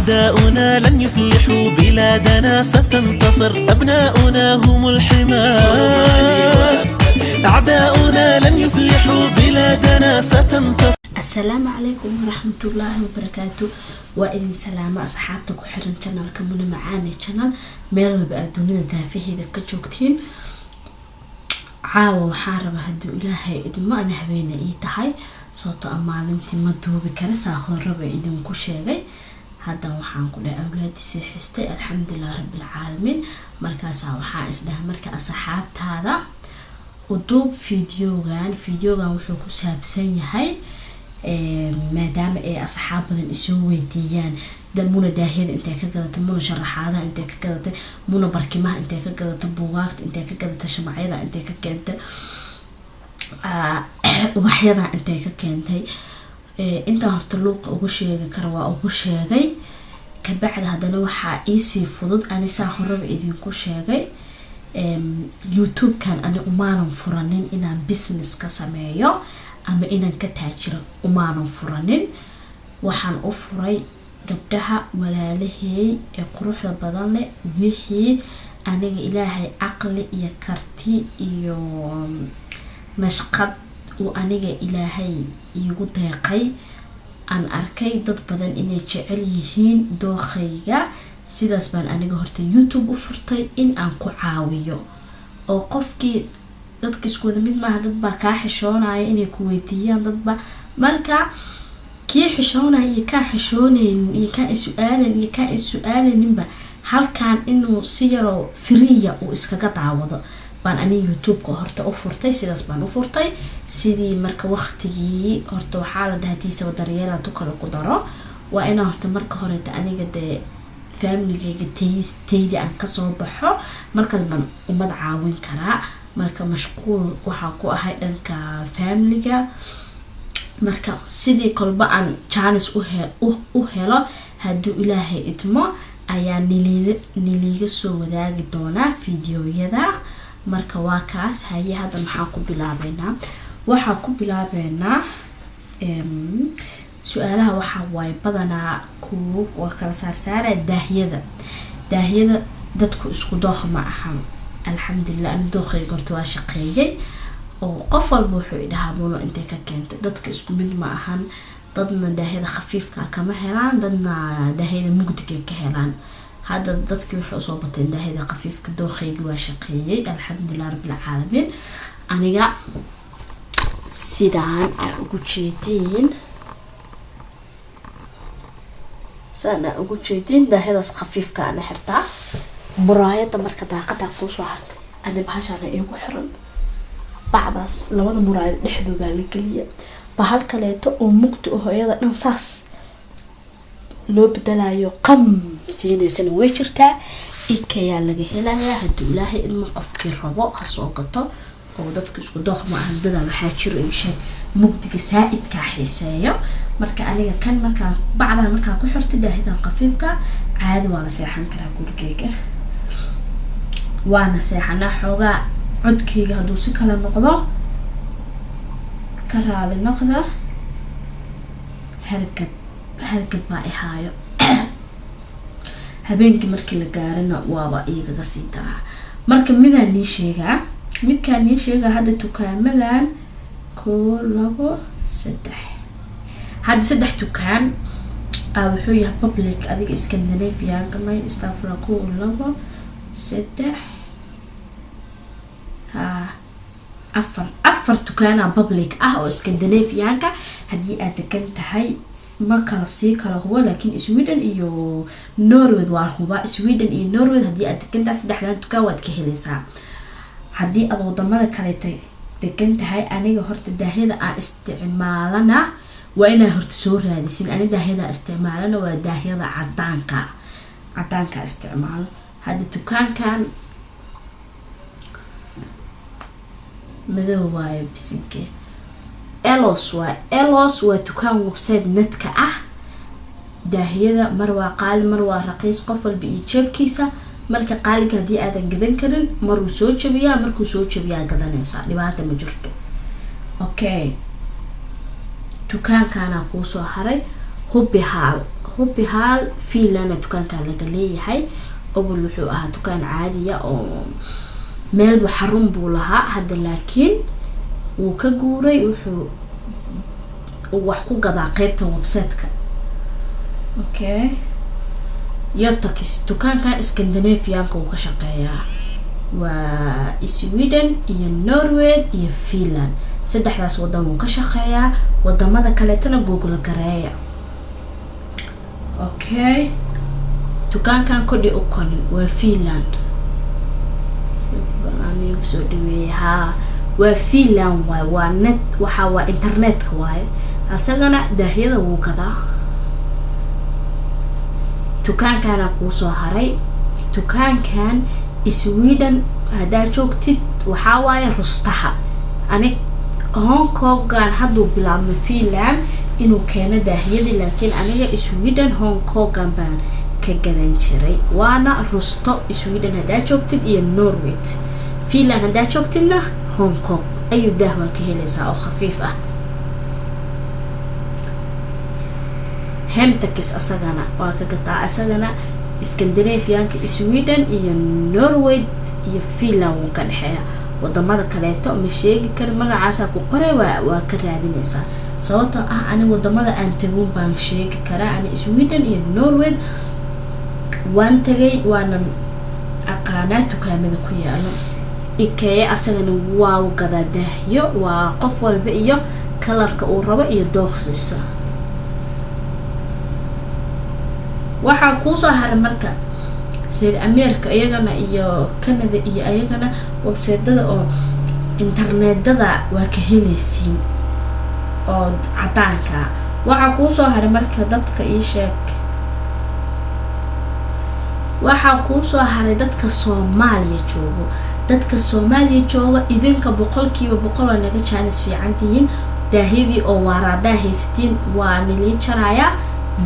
أعداؤنا لن يفلحوا بلادنا ستنتصر أبناؤنا هم الحماة أعداؤنا لن يفلحوا بلادنا ستنتصر. السلام عليكم ورحمة الله وبركاته. وإذن سلامة أصحابتك وحرن channel كمونا معاني channel ميل بأدوننا دافيه إذا كجوكتين عاوة وحاربة هدو إلهي إذن ما أنا هبينا إيتهاي صوت أمالنتي مدهو بكرسا هربا إذن كشيغي هذا وحان كل أولادي سيحستي الحمد لله رب العالمين. مركزا وحان إسلام مركز أصحابت هذا ودوب فيديوغان وحوكو سابسين هاي maadaama ay asxaab badan isoo weydiiyaan muna daahiyada intay ka gadatay muna sharaxaadaha intay ka gadatay muna barkimaha intay ka gadatay buugaagta intay ka gadatay shamacyada intay ka keentay ubaxyada intay ka keentay intaan horta luuqa ugu sheegi kara waa ugu sheegay kabacdi haddana waxaa iisii fudud ani saa horeba idinku sheegay youtube-kan ani umaanan furanin inaan business ka sameeyo ama inaan ka taajiro umaanan furanin. waxaan u furay gabdhaha walaalahay ee quruxda badan leh wixii aniga ilaahay aqli iyo karti iyo nashqad uu aniga ilaahay igu deeqay aan arkay dad badan inay jecel yihiin dookhayga. sidaas baan aniga horta youtube u furtay in aan ku caawiyo oo qofkii dadka isku wada mid maaha dad baa kaa xishoonaya inay ku weydiiyaan dadba marka kii xishoonaya iyo kaa xishoonaynin iyo kaa is-su'aalan iyo kaa is-su'aalaninba halkaan inuu si yaroo firiya uu iskaga daawado baan aniga youtube-ka horta u furtay. sidaas baan u furtay sidii marka waqtigii horta waxaa la dhahaa tiisaba daryeelaad u kale ku daro waa inaa horta marka horeeta aniga dee familigayga taydi aan kasoo baxo markaas baan umad caawin karaa. marka mashquul waxaa ku ahay dhanka familiga marka sidii kolba aan chance u helo hadduu ilaahay idmo ayaa niliiga soo wadaagi doonaa fiidiyoyada. marka waa kaas haye hadda maxaan ku bilaabeynaa waxaa ku bilaabeynaa su-aalaha waxaa waaye badanaa waa kala saarsaara daahiyada dadku isku dooqa ma ahan alxamdulilah ana dooqayga horta waa shaqeeyay oo qof walba wuxuu idhahaa muno intay ka keentay dadka isku mid ma ahan dadna daahiyada khafiifka kama helaan dadna daahiyada mugdiga ka helaan. hadda dadkii waxay usoo bateen daahiyada khafiifka dooqayga waa shaqeeyay alxamdulilah rabbil caalamiin. aniga sidaan aa ugu jeedin daahiyadaas khafiifka ana xirtaa muraayada marka daaqada kusoo hartay ani bahashaana igu xiran bacdaas labada muraayad dhexdooda la geliya bahal kaleeto oo mugdi oo hooyada dhan saas loo bedelayo qam siineysana way jirtaa ikayaa laga helayaa hadduu ilaahay idmo qofkii rabo ha soo gato oo dadka isku dooq ma ahan dada waxaa jiro insha mugdiga saa'idka xiiseeyo. marka aniga kan markaa bacdan markaa ku xirtay daahidan khafiifka caadi waa la seexan karaa gurigeyga waana seexanaa xoogaa codkeyga hadduu si kala noqdo ka raali noqda hargab baa ihaayo habeenkii markii la gaarana waaba igaga sii daraa. marka midkaan nii sheegaa hadda dukaamadan 1 2 3 hadda 3 dukaan wuxuu yahay public adiga Scandinavian kamay istafla 1 2 3 afar dukaan public oo Scandinavian-ka haddii aad degan tahay ma kala sii kala hubo laakiin Sweden iyo Norway waa huba. Sweden iyo Norway haddii aad degan tahay 3 dukaan waad ka helaysaa. haddii aad wadamada kale degan tahay aniga horta daahiyada aan isticmaalana waa inaa horta soo raadisin. ani daahiyada isticmaalana waa daahiyada cadaanka isticmaalo. hadda dukaankan madow waayo bisinke elos waa dukaan website netka ah. daahiyada mar waa qaali mar waa raqiis qof walba iyo jeebkiisa. marka qaaliga hadii aadan gadan karin maruu soo jabiyaa markuu soo jabiyaa gadanaysa dhibaato ma jirto. okay dukaankaana ku soo haray hubi hal Finland dukaankan laga leeyahay awal wuxuu ahaa dukaan caadi ah oo meel xarun buu lahaa hadda laakiin wuu ka guuray wuxuu wax ku gadaa qaybta website-ka okay Yotakis dukaankan Scandinavian-ka uu ka shaqeeyaa waa Sweden iyo Norway iyo Finland saddexdaas wadan uu ka shaqeeyaa wadamada kale tana Google gareeya okay dukaankan kodi u konin waa Finland ani soo dhaweeyaa waa Finland waa net waxa waa internet-ka waaye asagana daahyada wuu gadaa dukaankan ku soo haray dukaankan Sweden hada joogtid waxa waaye rustaha ani Hong Kong gaan haduu bilaabmay Finland inuu keeno daahyada laakiin aniga Sweden Hong Kong gaan baan ka gadan jiray waana rusto Sweden hada joogtid iyo Norway Finland hada joogtidna Hong Kong ayuu daahwa ka helaysaa oo khafiif ah Hemtakis asagana waa ka gataa asagana Scandinavian-ka Sweden iyo Norway iyo Finland uu ka dhaxeeyaa wadamada kale ma sheegi kar magacaasa ku qoray waa ka raadinaysaa sababtoo ah ani wadamada aan tagun baan sheegi karaa ani Sweden iyo Norway waan tagay waana aqaanaa dukaamada ku yaalo ikee asagana waa u gadaa daahyo waa qof walba iyo kalarka uu rabo iyo dooqiisa waxa ku soo haray marka reer America iyagana iyo Canada iyo ayagana website-dada oo internet-dada waa ka helaysiin oo cadaanka waxa ku soo haray marka dadka ii sheeg waxa ku soo haray dadka Soomaaliya jooga idinka boqolkiiba boqol naga chance fiican tihiin daahidii oo waarada haystiin waa nili jaraya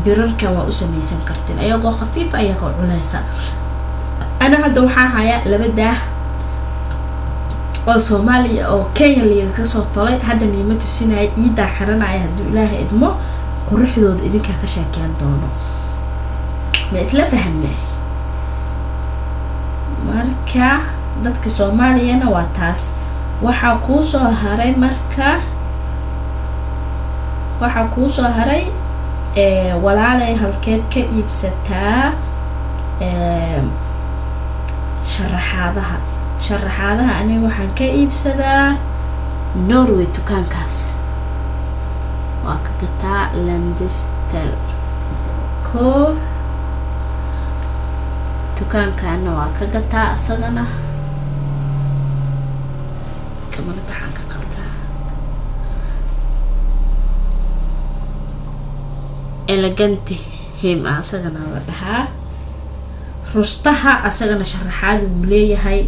birarka waa u sameeysan kartiin ayagoo khafiif ayagoo culaysa ana hadda waxa haya laba daah oo Soomaaliya oo Kenya liiga ka soo tolay hadda niima tusinay iida xiranaya haduu Ilaahay idmo quruxdooda idinka ka sheekeen doono ma isla fahamnay marka dadka Soomaaliyana waa taas waxa ku soo haray marka waxa ku soo haray walaalay halkeed ka iibsataa sharaxaadaha ani waxaan ka iibsadaa Norway dukaankaas waa ka gataa Landestel ko dukaankaana waa ka gataa asagana kamana taxan ka qalda elegante him asagana la dhahaa rustaha asagana sharaxaad uu leeyahay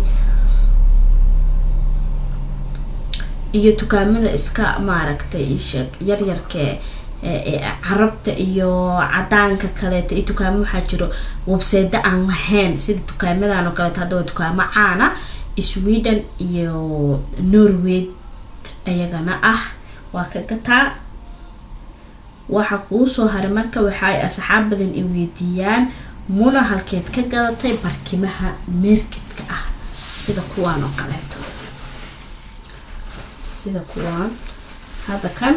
iyo dukaamada iska maaragtay sheeg yar yarkee carabta iyo cadaanka kale ee dukaamo waxa jiro website aan lahayn sida dukaamadan oo kale hadda dukaamo caana Sweden iyo Norway ayagana ah waa ka gataa waxa ku soo haray marka waxa ay asxaab badan i weydiiyaan muna halkeed ka gadatay barkimaha marketka ah sida kuwaan oo kale sida kuwaan hada kan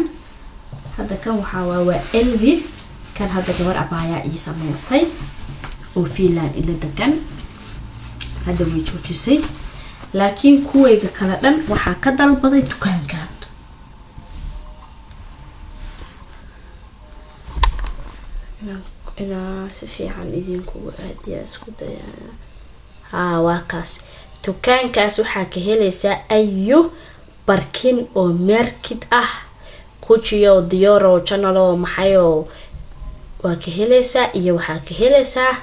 waxa waa LV kan hada gabar abaya ii sameysay oo Finland ila degan hada way joojisay laakiin kuwayga kala dhan waxa ka dalbaday dukaankan ina si fiican idinku aadiya isku dayana waa kaas dukaankaas waxa ka helaysaa ayu barkin oo market ah kujiyo dioro channel oo maxayo waa ka helaysaa iyo waxa ka helaysaa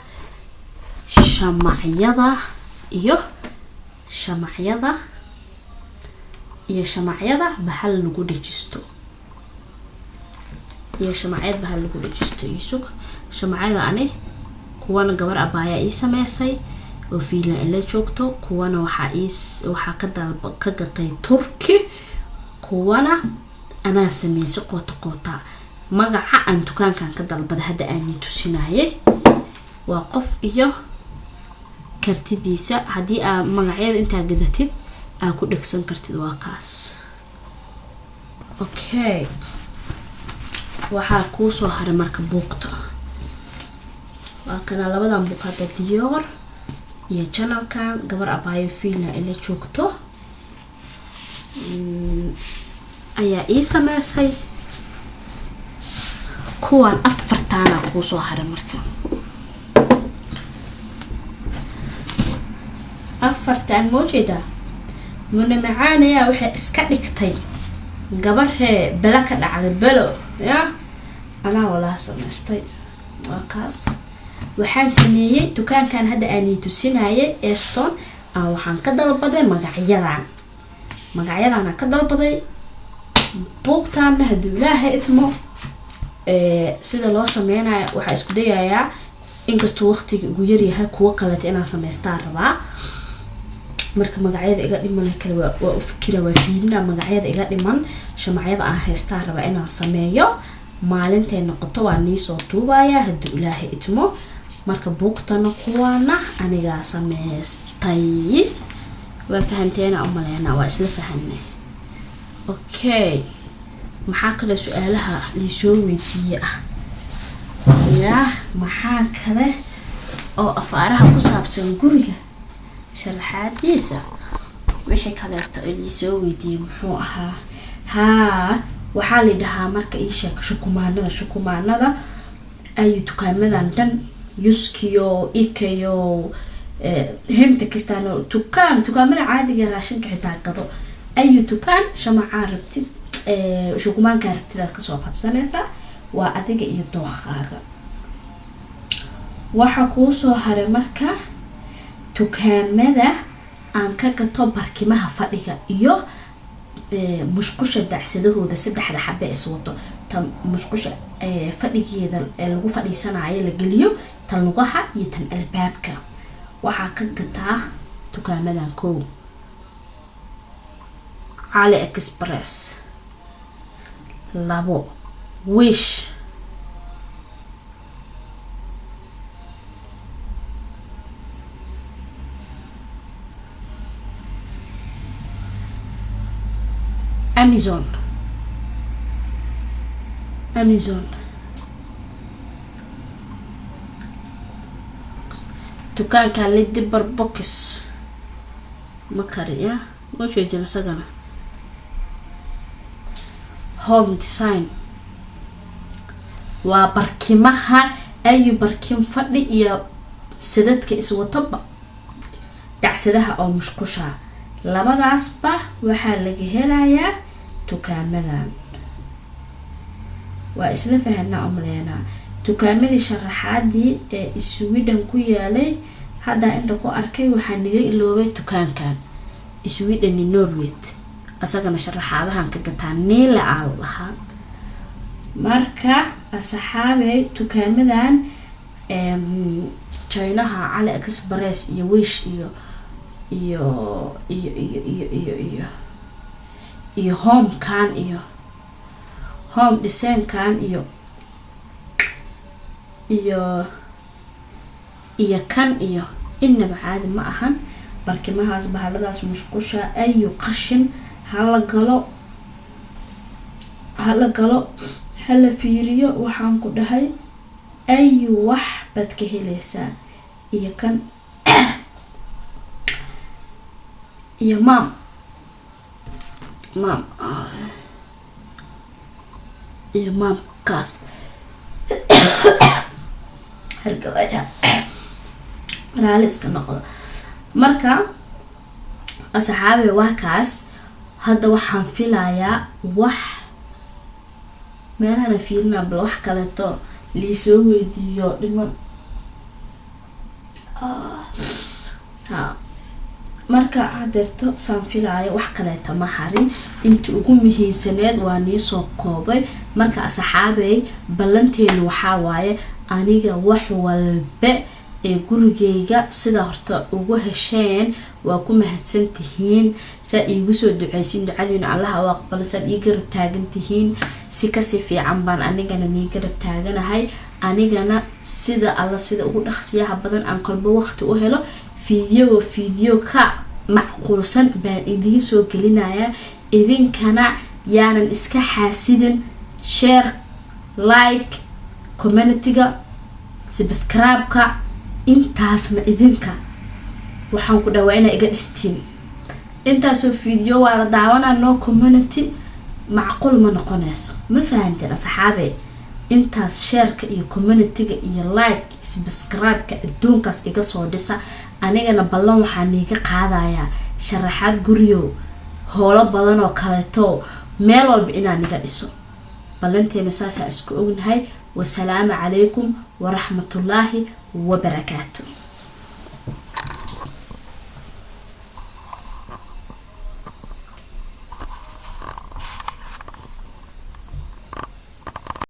shamacyada bahal lagu dhajisto isug shamacyada ani kuwana gabar abaya ii sameysay oo Finland la joogto kuwana waxa ka gatay Turki kuwana ana sameysay qoota magaca aan dukaankan ka dalbada hadda aan tusinayay waa qof iyo kartidiisa hadii aad magacyada inta gadatid aad ku dhigsan kartid waa kaas okay waxa ku soo haray marka buugta waa kana labadan buug hadda Dior iyo channelkan gabar abaayo fiilna ila joogto ayaa ii sameysay kuwan afartaana ku soo haray marka afartaan moojida muna macaanaya waxa iska dhigtay gabar bala ka dhacday balo ya ana wala sameystay waa kaas waxaan sameeyay dukaankan hadda aan tusinayay Eston waxaan ka dalbaday magacyadan ka dalbaday buugtaan hadii Ilaahay idmo sida loo sameeyay waxa isku dayayaa inkastoo waqtiga ugu yar yahay kuwa kale inaan sameystaan rabaa marka magacyada iga dhiman kale waa u fikira waa fiirina magacyada iga dhiman shamacyada aan haystaa rabaa inaan sameeyo maalinta noqoto waa nii soo duubaya hadii Ilaahay idmo marka buugtana kuwana aniga sameystay waa fahanteena umaleena waa isla fahanay okay maxaa kale su'aalaha li soo weydiiyay ya maxaa kale oo afaaraha ku saabsan guriga sharaxaadiisa wixii kale li soo weydiiyay muxuu ahaa waxa la dhahaa marka ii sheeg shukumaanada ay dukaamadan dhan yuskiyo ikayo hemta kastano dukaamada caadiga raashinka xitaa gado ay dukaan shamaca rabtid shukumaanka rabtid ka soo qabsanaysa waa adiga iyo dooqaaga waxa ku soo haray marka dukaamada aan ka gato barkimaha fadhiga iyo mushqusha dacsadahooda saddexda xabbe iswato tan mushqusha fadhigeeda lagu fadhiisanayo la galiyo tan lugaha iyo tan albaabka waxa ka gataa dukaamadan koow Ali Express labo Wish Amazon dukaanka Lady Box makariya moojina sagana Home Design waa barkimaha ay barkim fadhi iyo sidadka iswataba dacsadaha oo mushqusha labadaasba waxa laga helayaa dukaamadan waa isla fahanaa umaleena dukaamadii sharaxaadii ee Sweden ku yaalay hadda inta ku arkay waxa niga iloobay dukaankan Sweden in Norway asagana sharaxaadahan ka gataan neela lahaa marka asxaabay dukaamadan Chinaha Ali Express iyo Wish iyo Home kan iyo Home Design kan iyo kan iyo inaba caadi ma ahan barkimahaas bahaladaas mushqusha ayu qashin hala galo hala fiiriyo waxaan ku dhahay ayu wax bad ka helaysaa iyo kan iyo mam iyo mam kaas halkawada raaliska noqdo marka asxaabe waa kaas hadda waxaan filayaa wax meelaha fiirna bal wax kale to li soo weydiiyo dhiman marka hadeerto saan filaayo wax kale ma harin inta ugu muhiimsaneed waa nii soo koobay marka asxaabay ballanteenu waxa waaye aniga wax walba ee gurigeyga sida horta ugu hesheen waa ku mahadsantihiin saa iigu soo duceysiin ducadiina Allah u aqbalo saa ii garab taagantihiin si kasi fiican baan anigana nii garab taaganahay anigana sida alla sida ugu dhaqsiyaha badan aan qalbo waqti u helo video ka macquulsan baan idin soo gelinayaa idinkana yaanan iska xaasidin share like community-ga subscribe-ka intaasna idinka waxaan ku dhawaa inaa iga dhistiin intaasoo video waa la daawanaa no community macquul ma noqonayso ma fahanteen asxaabe intaas shareka iyo community-ga iyo like subscribe-ka adduunkaas iga soo dhisa anigana ballan waxaan iga qaadayaa sharaxaad guriyo howlo badan oo kaleeto meel walba inaan iga dhiso ballanteena saasa isku ognahay wasalaamu calaykum waraxmatullaahi wabarakaatuh